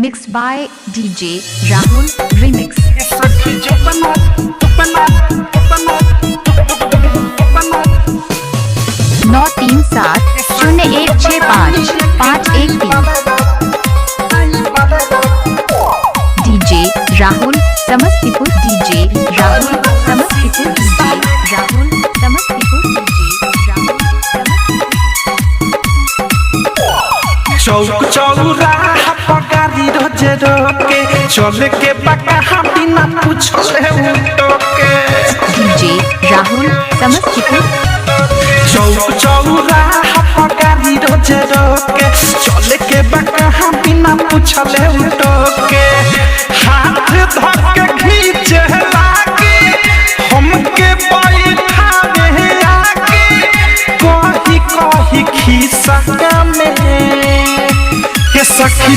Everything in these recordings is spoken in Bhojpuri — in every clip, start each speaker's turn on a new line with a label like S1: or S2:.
S1: Mixed by DJ Rahul Remix. 937016551 DJ Rahul Samastipur DJ Rahul Samastipur DJ Rahul Samastipur DJ Rahul
S2: चौक चौराहा पगारी रोजे रोके चले के बका बिना पूछले उठोके
S1: DJ Rahul समस्तीपुर
S2: चौक चौराहा पगारी रोजे रोके चले के बका बिना पूछले उठोके हाथ धर के खींचे लागे हमके बैठावे आगे कही कही खिस्सा में ये सखी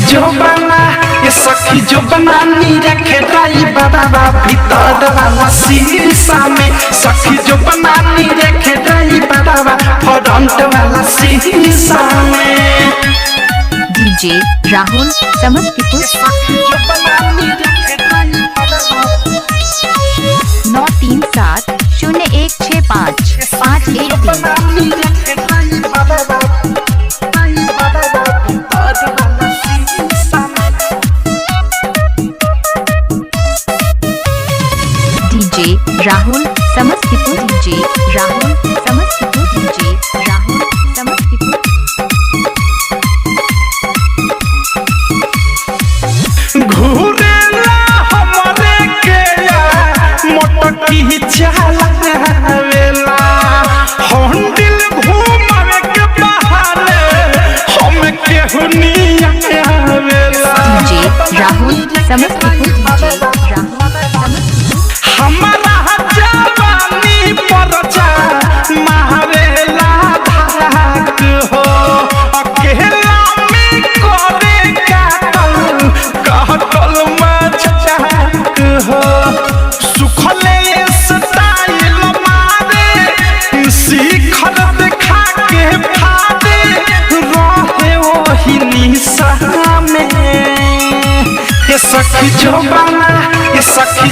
S2: जो बना नी रखे ड्राइवर भीतर वाला शीशा में सखी जो बना नी रखे ड्राइवर फ्रंट वाला शीशा में
S1: DJ Rahul समस्तीपुर
S2: सखी जो बना नी रखे driver
S1: 937016551 DJ Rahul Samastipur DJ Rahul Samastipur DJ Rahul Samastipur
S2: घूरेला हमरे के मोटकी चलावेला हंडिल घूमवे के बहाने हम केहुनिया आवेला
S1: DJ Rahul Samastipur DJ Rahul Samastipur
S2: हमारा जवानी पर जा मारेला धाक हो अकेला में करे काटल मजाक हो सुखले स्टाइल मारे शिखर देखा के फादे रहे वही निशा में ये सखी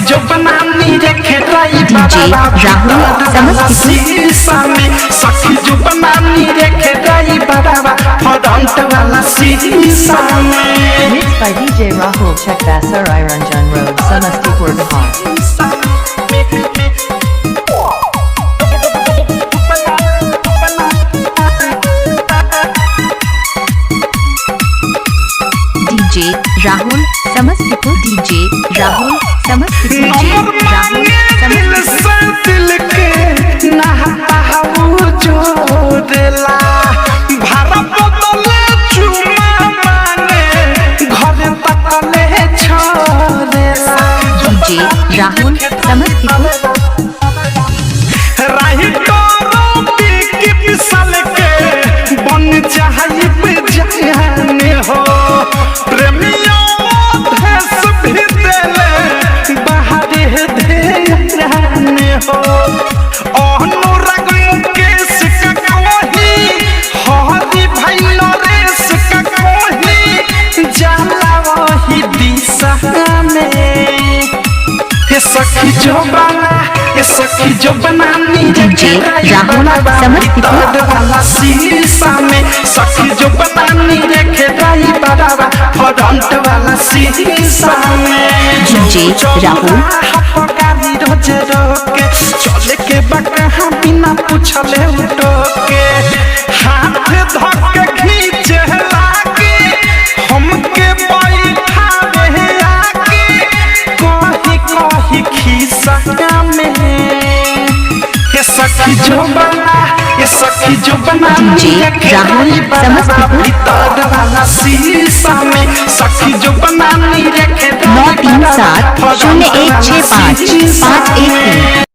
S2: जो बना नी रखे
S1: DJ Rahul समस्तीपुर
S2: में सखी जो बना नी रखे ड्राइवर फ्रंट वाला शीशा में
S3: Mixed by DJ Rahul Chekda Sarai Ranjan Road, Samastipur, Bihar.
S1: DJ Rahul Samastipur DJ Rahul Samastipur DJ Rahul Samastipur
S2: दिल के नहाता जो देला भारा बदले चुमा माने घर तकले छोड़ेला
S1: DJ Rahul समस्तीपुर
S2: राही करो की पिसल के बन चाहिए जाने हो प्रेमियों देश भी देले बाहर देने हो अनुराग मुकेश का कोही हरी भाई नरेश का कोही जाला वही दिशा में ये सखी जो बना नी
S1: DJ Rahul समस्तीपुर
S2: वाला शीशा में सखी जो बना नी रखे ड्राइवर फ्रंट वाला शीशा में
S1: DJ Rahul
S2: गाड़ी रोजे रोके चले के बका बिना पूछले उठोके हाथ धर के खींचे लागे हमके बैठावे आगे कही कही खिस्सा में ये सखी जो बना
S1: DJ Rahul समस्तीपुर
S2: भीतर वाला शीशा में सखी जो बना नी रखे
S1: 937016551